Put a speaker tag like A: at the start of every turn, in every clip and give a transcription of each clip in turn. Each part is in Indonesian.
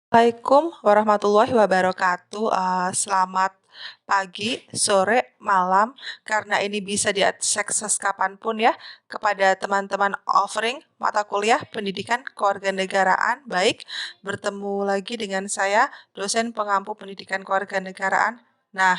A: Assalamualaikum warahmatullahi wabarakatuh. Selamat pagi, sore, malam, karena ini bisa diakses kapanpun ya kepada teman-teman offering mata kuliah pendidikan kewarganegaraan. Baik, bertemu lagi dengan saya, dosen pengampu pendidikan kewarganegaraan. Nah,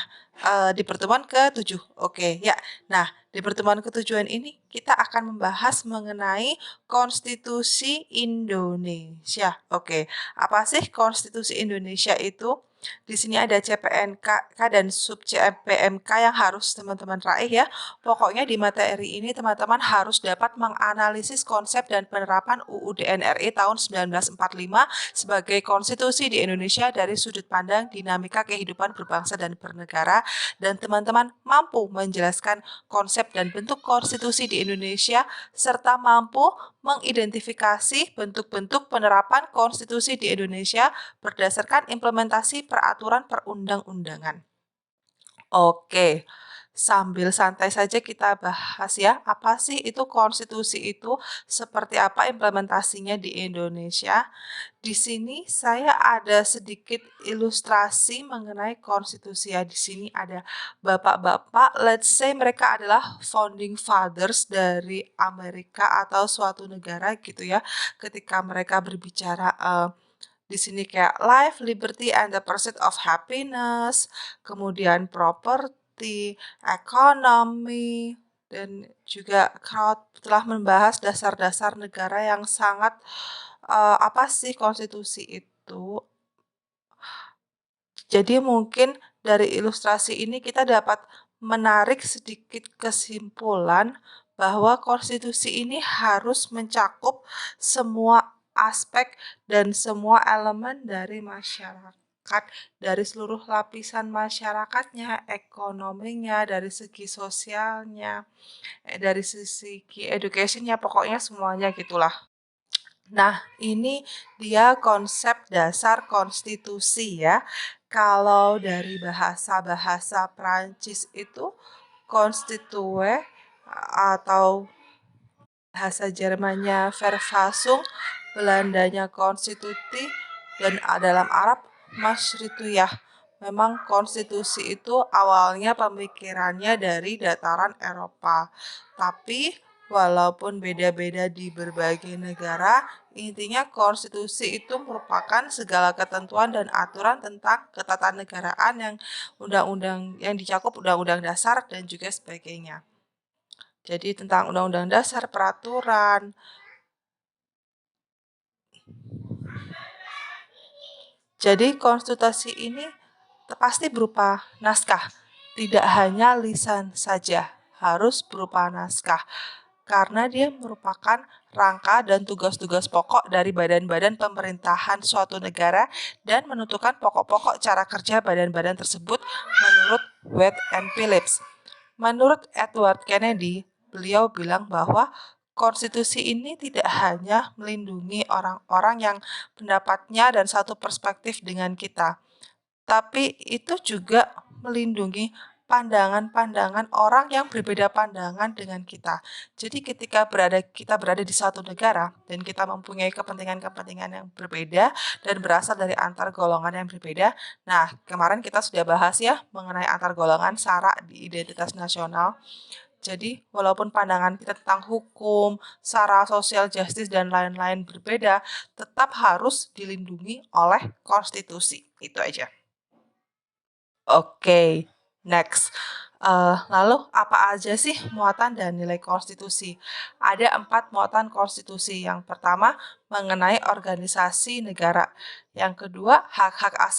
A: di pertemuan ke-7. Oke, ya. Nah, di pertemuan ketujuan ini kita akan membahas mengenai Konstitusi Indonesia. Oke. Apa sih Konstitusi Indonesia itu? Di sini ada CPNK dan sub CPMK yang harus teman-teman raih ya. Pokoknya di materi ini teman-teman harus dapat menganalisis konsep dan penerapan UUD NRI tahun 1945 sebagai konstitusi di Indonesia dari sudut pandang dinamika kehidupan berbangsa dan bernegara, dan teman-teman mampu menjelaskan konsep dan bentuk konstitusi di Indonesia serta mampu mengidentifikasi bentuk-bentuk penerapan konstitusi di Indonesia berdasarkan implementasi peraturan perundang-undangan. Oke, sambil santai saja kita bahas ya, apa sih itu konstitusi itu, seperti apa implementasinya di Indonesia. Di sini saya ada sedikit ilustrasi mengenai konstitusi ya. Di sini ada bapak-bapak, let's say mereka adalah founding fathers dari Amerika atau suatu negara gitu ya. Ketika mereka berbicara di sini kayak life, liberty, and the pursuit of happiness, kemudian property, ekonomi, dan juga crowd telah membahas dasar-dasar negara yang sangat apa sih konstitusi itu. Jadi mungkin dari ilustrasi ini kita dapat menarik sedikit kesimpulan bahwa konstitusi ini harus mencakup semua aspek dan semua elemen dari masyarakat, dari seluruh lapisan masyarakatnya, ekonominya, dari segi sosialnya, dari segi educationnya, pokoknya semuanya gitulah. Nah, ini dia konsep dasar konstitusi ya. Kalau dari bahasa-bahasa Prancis itu konstitue atau bahasa Jermannya Verfassung, Belandanya konstituti, dan dalam Arab Masyrituyah. Memang konstitusi itu awalnya pemikirannya dari dataran Eropa. Tapi walaupun beda-beda di berbagai negara, intinya konstitusi itu merupakan segala ketentuan dan aturan tentang ketatanegaraan yang undang-undang yang dicakup undang-undang dasar dan juga sebagainya. Jadi tentang undang-undang dasar, peraturan. Jadi konstitusi ini pasti berupa naskah, tidak hanya lisan saja, harus berupa naskah. Karena dia merupakan rangka dan tugas-tugas pokok dari badan-badan pemerintahan suatu negara dan menentukan pokok-pokok cara kerja badan-badan tersebut menurut Watt and Phillips. Menurut Edward Kennedy, beliau bilang bahwa konstitusi ini tidak hanya melindungi orang-orang yang pendapatnya dan satu perspektif dengan kita, tapi itu juga melindungi pandangan-pandangan orang yang berbeda pandangan dengan kita. Jadi ketika kita berada di suatu negara dan kita mempunyai kepentingan-kepentingan yang berbeda dan berasal dari antar golongan yang berbeda. Nah, kemarin kita sudah bahas ya mengenai antar golongan SARA di identitas nasional. Jadi, walaupun pandangan kita tentang hukum, SARA, social justice, dan lain-lain berbeda, tetap harus dilindungi oleh konstitusi. Itu aja. Oke, next. Lalu apa aja sih muatan dan nilai konstitusi? Ada 4 muatan konstitusi. Yang pertama, mengenai organisasi negara. Yang kedua, hak-hak hak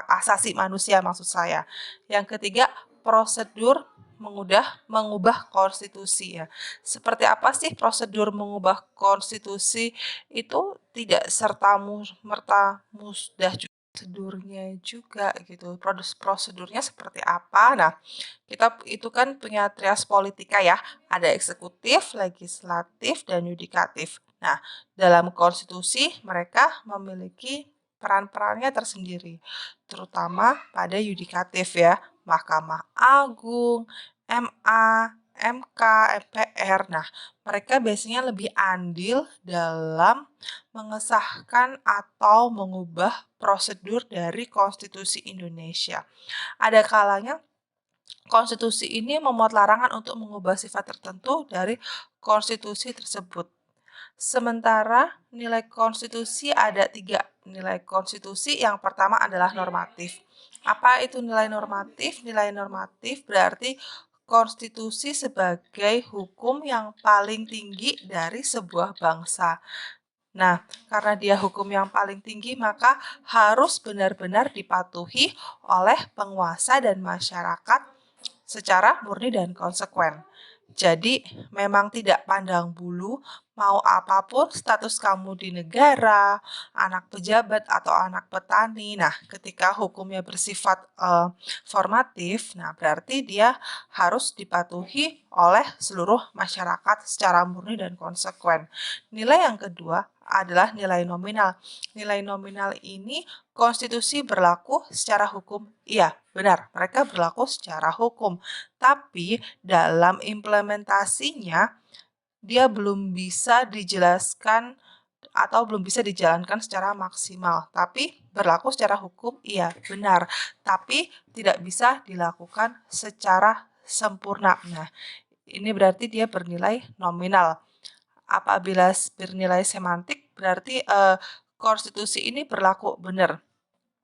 A: asasi manusia maksud saya. Yang ketiga, prosedur mengubah konstitusi ya. Seperti apa sih prosedur mengubah konstitusi? Itu tidak serta merta mudah prosedurnya juga gitu. Prosedurnya seperti apa? Nah, kita itu kan punya trias politika ya. Ada eksekutif, legislatif, dan yudikatif. Nah, dalam konstitusi mereka memiliki peran-perannya tersendiri, terutama pada yudikatif ya. Mahkamah Agung, MA, MK, MPR. Nah, mereka biasanya lebih andil dalam mengesahkan atau mengubah prosedur dari Konstitusi Indonesia. Ada kalanya konstitusi ini memuat larangan untuk mengubah sifat tertentu dari konstitusi tersebut. Sementara nilai konstitusi ada 3 nilai konstitusi. Yang pertama adalah normatif. Apa itu nilai normatif? Nilai normatif berarti konstitusi sebagai hukum yang paling tinggi dari sebuah bangsa. Nah, karena dia hukum yang paling tinggi, maka harus benar-benar dipatuhi oleh penguasa dan masyarakat secara murni dan konsekuen. Jadi, memang tidak pandang bulu, mau apapun status kamu di negara, anak pejabat atau anak petani. Nah, ketika hukumnya bersifat formatif, nah berarti dia harus dipatuhi oleh seluruh masyarakat secara murni dan konsekuen. Nilai yang kedua adalah nilai nominal. Nilai nominal ini konstitusi berlaku secara hukum. Iya, benar, mereka berlaku secara hukum. Tapi dalam implementasinya dia belum bisa dijelaskan atau belum bisa dijalankan secara maksimal. Tapi berlaku secara hukum, iya benar. Tapi tidak bisa dilakukan secara sempurna. Nah, ini berarti dia bernilai nominal. Apabila bernilai semantik, berarti konstitusi ini berlaku benar.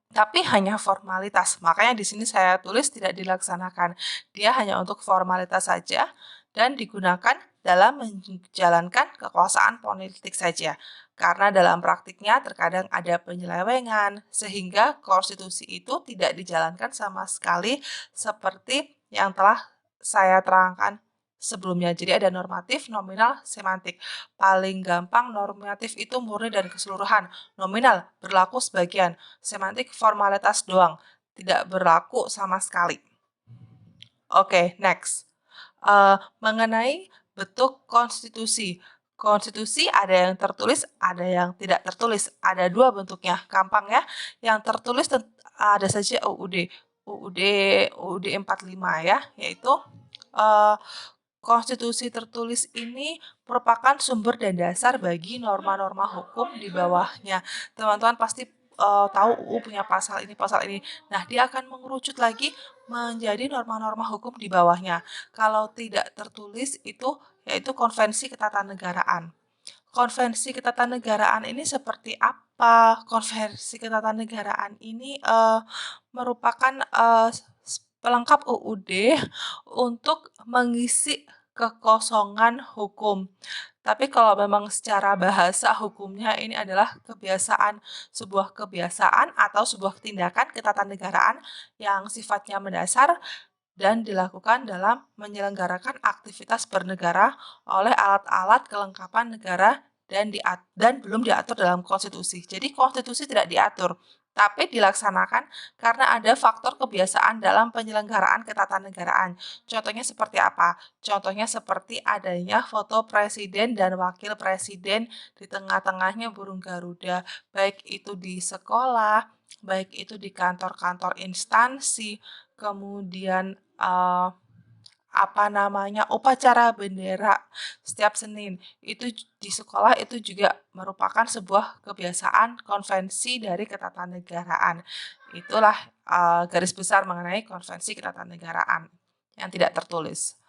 A: Tapi hanya formalitas. Makanya di sini saya tulis tidak dilaksanakan. Dia hanya untuk formalitas saja dan digunakan dalam menjalankan kekuasaan politik saja. Karena dalam praktiknya terkadang ada penyelewengan, sehingga konstitusi itu tidak dijalankan sama sekali seperti yang telah saya terangkan sebelumnya. Jadi ada normatif, nominal, semantik. Paling gampang normatif itu murni dan keseluruhan. Nominal berlaku sebagian. Semantik formalitas doang. Tidak berlaku sama sekali. Oke, next. Mengenai bentuk konstitusi. Konstitusi ada yang tertulis, ada yang tidak tertulis. Ada 2 bentuknya, gampang ya. Yang tertulis ada saja UUD 45 ya, yaitu konstitusi tertulis ini merupakan sumber dan dasar bagi norma-norma hukum di bawahnya. Teman-teman pasti tahu UU punya pasal ini. Nah, dia akan mengerucut lagi menjadi norma-norma hukum di bawahnya. Kalau tidak tertulis itu yaitu konvensi ketatanegaraan. Konvensi ketatanegaraan ini seperti apa? Konvensi ketatanegaraan ini merupakan pelengkap UUD untuk mengisi kekosongan hukum. Tapi kalau memang secara bahasa hukumnya ini adalah sebuah kebiasaan atau sebuah tindakan ketatanegaraan yang sifatnya mendasar dan dilakukan dalam menyelenggarakan aktivitas bernegara oleh alat-alat kelengkapan negara dan belum diatur dalam konstitusi. Jadi konstitusi tidak diatur, tapi dilaksanakan karena ada faktor kebiasaan dalam penyelenggaraan ketatanegaraan. Contohnya seperti apa? Contohnya seperti adanya foto presiden dan wakil presiden di tengah-tengahnya burung Garuda, baik itu di sekolah, baik itu di kantor-kantor instansi, kemudian upacara bendera setiap Senin. Itu di sekolah itu juga merupakan sebuah kebiasaan konvensi dari ketatanegaraan. Itulah garis besar mengenai konvensi ketatanegaraan yang tidak tertulis.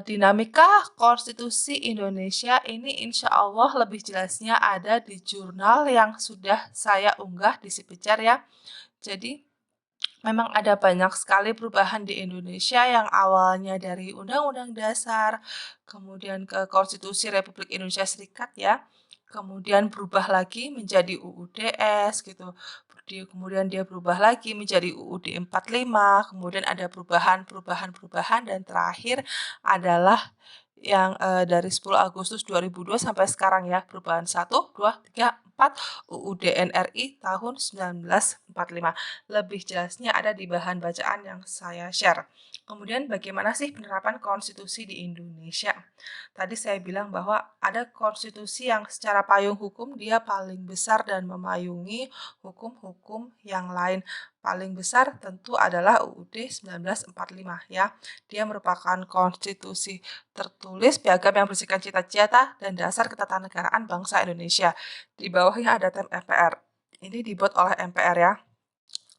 A: Dinamika konstitusi Indonesia ini insya Allah lebih jelasnya ada di jurnal yang sudah saya unggah di Si Pijar ya. Jadi memang ada banyak sekali perubahan di Indonesia yang awalnya dari Undang-Undang Dasar, kemudian ke Konstitusi Republik Indonesia Serikat ya, kemudian berubah lagi menjadi UUDS gitu. Kemudian dia berubah lagi menjadi UUD 45, kemudian ada perubahan dan terakhir adalah yang dari 10 Agustus 2002 sampai sekarang ya, perubahan 1, 2, 3, 4 UUD NRI tahun 1945. Lebih jelasnya ada di bahan bacaan yang saya share. Kemudian bagaimana sih penerapan konstitusi di Indonesia? Tadi saya bilang bahwa ada konstitusi yang secara payung hukum dia paling besar dan memayungi hukum-hukum yang lain. Paling besar tentu adalah UUD 1945 ya. Dia merupakan konstitusi tertulis piagam yang berisikan cita-cita dan dasar ketatanegaraan bangsa Indonesia. Di bawahnya ada tem MPR. Ini dibuat oleh MPR ya.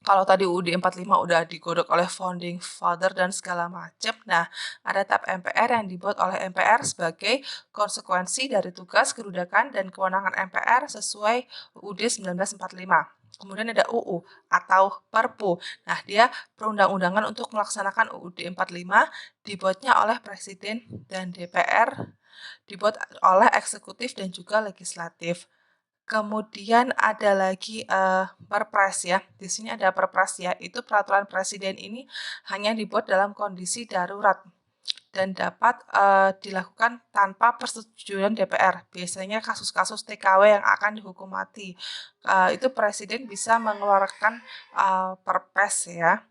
A: Kalau tadi UUD 45 udah digodok oleh founding father dan segala macam. Nah, ada TAP MPR yang dibuat oleh MPR sebagai konsekuensi dari tugas, kedudukan, dan kewenangan MPR sesuai UUD 1945. Kemudian ada UU atau Perpu. Nah, dia perundang-undangan untuk melaksanakan UUD 45 dibuatnya oleh Presiden dan DPR, dibuat oleh eksekutif dan juga legislatif. Kemudian ada lagi, Perpres ya, di sini ada Perpres ya, itu peraturan presiden ini hanya dibuat dalam kondisi darurat dan dapat, dilakukan tanpa persetujuan DPR. Biasanya kasus-kasus TKW yang akan dihukum mati, itu presiden bisa mengeluarkan, Perpres ya.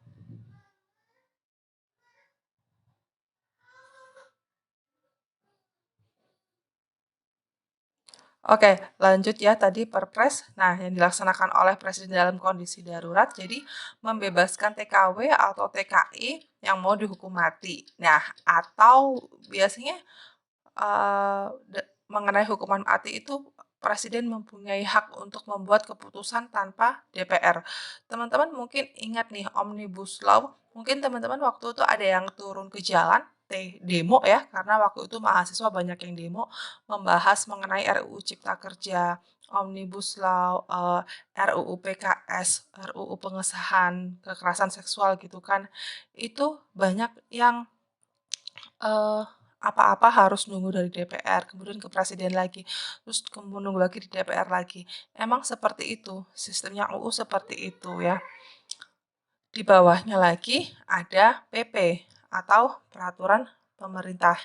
A: Oke, lanjut ya tadi Perpres. Nah, yang dilaksanakan oleh presiden dalam kondisi darurat, jadi membebaskan TKW atau TKI yang mau dihukum mati. Nah, atau biasanya mengenai hukuman mati itu presiden mempunyai hak untuk membuat keputusan tanpa DPR. Teman-teman mungkin ingat nih Omnibus Law, mungkin teman-teman waktu itu ada yang turun ke jalan, demo ya, karena waktu itu mahasiswa banyak yang demo membahas mengenai RUU Cipta Kerja, Omnibus Law, RUU PKS, RUU pengesahan kekerasan seksual gitu kan. Itu banyak yang Eee, apa-apa harus nunggu dari DPR, kemudian ke presiden lagi, terus nunggu lagi di DPR lagi. Emang seperti itu, sistemnya UU seperti itu ya. Di bawahnya lagi ada PP atau peraturan pemerintah.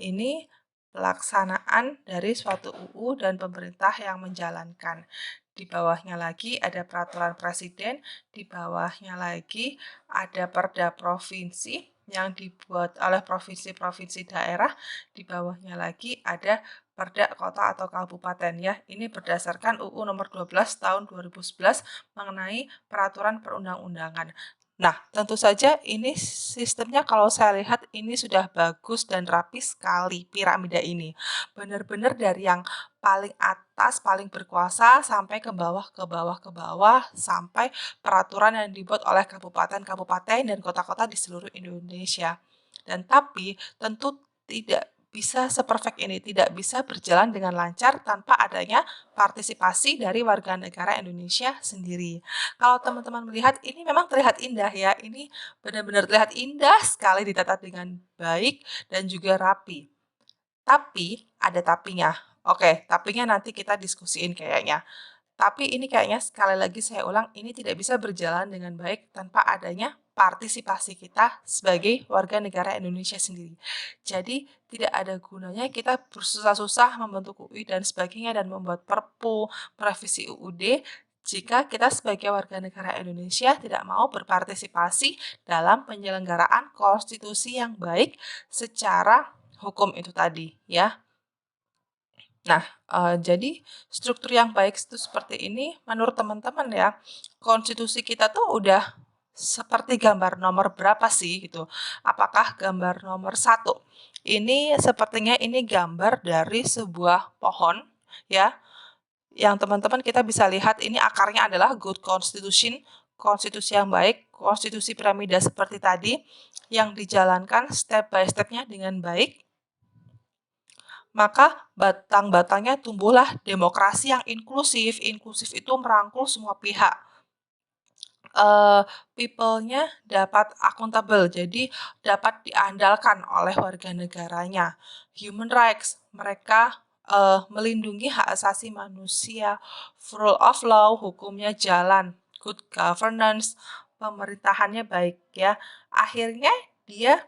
A: Ini pelaksanaan dari suatu UU dan pemerintah yang menjalankan. Di bawahnya lagi ada peraturan presiden, di bawahnya lagi ada perda provinsi yang dibuat oleh provinsi-provinsi daerah, di bawahnya lagi ada perda kota atau kabupaten ya. Ini berdasarkan UU nomor 12 tahun 2011 mengenai peraturan perundang-undangan. Nah, tentu saja ini sistemnya kalau saya lihat ini sudah bagus dan rapi sekali piramida ini. Benar-benar dari yang paling atas, paling berkuasa sampai ke bawah, ke bawah, ke bawah, sampai peraturan yang dibuat oleh kabupaten-kabupaten dan kota-kota di seluruh Indonesia. Dan tapi tentu tidak bisa seperfect ini, tidak bisa berjalan dengan lancar tanpa adanya partisipasi dari warga negara Indonesia sendiri. Kalau teman-teman melihat ini memang terlihat indah ya, ini benar-benar terlihat indah sekali ditata dengan baik dan juga rapi. Tapi ada tapinya. Oke, tapinya nanti kita diskusiin kayaknya. Tapi ini kayaknya sekali lagi saya ulang, ini tidak bisa berjalan dengan baik tanpa adanya partisipasi kita sebagai warga negara Indonesia sendiri. Jadi tidak ada gunanya kita bersusah-susah membentuk UI dan sebagainya dan membuat perpu, merevisi UUD jika kita sebagai warga negara Indonesia tidak mau berpartisipasi dalam penyelenggaraan konstitusi yang baik secara hukum itu tadi ya. Nah, jadi struktur yang baik itu seperti ini menurut teman-teman ya, konstitusi kita tuh udah seperti gambar nomor berapa sih gitu? Apakah gambar nomor satu? Ini sepertinya ini gambar dari sebuah pohon ya, yang teman-teman kita bisa lihat ini akarnya adalah good constitution, konstitusi yang baik, konstitusi piramida seperti tadi yang dijalankan step by step-nya dengan baik, maka batang-batangnya tumbuhlah demokrasi yang inklusif. Inklusif itu merangkul semua pihak. People-nya dapat akuntabel, jadi dapat diandalkan oleh warga negaranya. Human rights, mereka melindungi hak asasi manusia. Rule of law, hukumnya jalan. Good governance, pemerintahannya baik ya. Akhirnya dia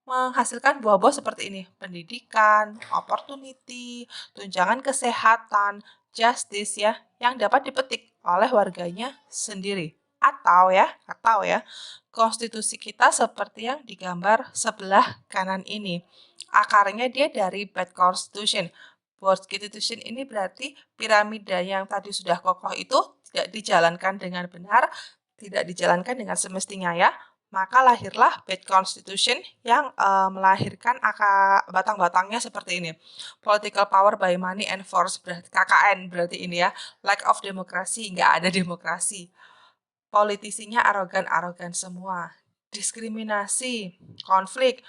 A: menghasilkan buah-buah seperti ini, pendidikan, opportunity, tunjangan kesehatan, justice ya, yang dapat dipetik oleh warganya sendiri. Atau ya, konstitusi kita seperti yang digambar sebelah kanan ini. Akarnya dia dari bad constitution. Bad constitution ini berarti piramida yang tadi sudah kokoh itu tidak dijalankan dengan benar, tidak dijalankan dengan semestinya ya. Maka lahirlah bad constitution yang melahirkan batang-batangnya seperti ini. Political power by money and force, berarti KKN berarti ini ya. Lack of democracy, nggak ada demokrasi. Politisinya arogan-arogan semua. Diskriminasi, konflik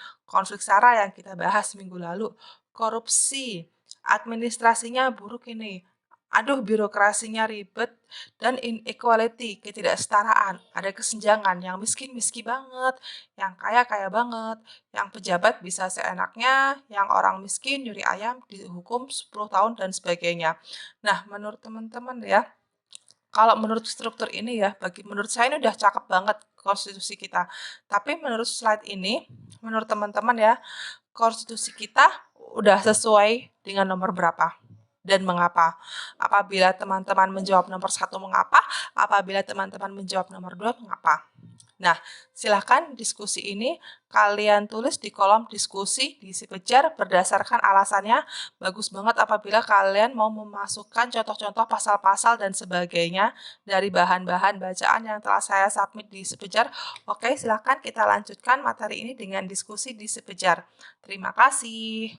A: SARA yang kita bahas minggu lalu, korupsi, administrasinya buruk ini. Aduh, birokrasinya ribet dan inequality, ketidaksetaraan. Ada kesenjangan, yang miskin banget, yang kaya banget, yang pejabat bisa seenaknya, yang orang miskin nyuri ayam dihukum 10 tahun dan sebagainya. Nah, menurut teman-teman ya, kalau menurut struktur ini ya, menurut saya ini udah cakep banget konstitusi kita. Tapi menurut slide ini, menurut teman-teman ya, konstitusi kita udah sesuai dengan nomor berapa dan mengapa. Apabila teman-teman menjawab nomor 1 mengapa, apabila teman-teman menjawab nomor 2 mengapa. Nah, silahkan diskusi ini kalian tulis di kolom diskusi di Sipejar berdasarkan alasannya. Bagus banget apabila kalian mau memasukkan contoh-contoh pasal-pasal dan sebagainya dari bahan-bahan bacaan yang telah saya submit di Sipejar. Oke, silahkan kita lanjutkan materi ini dengan diskusi di Sipejar. Terima kasih.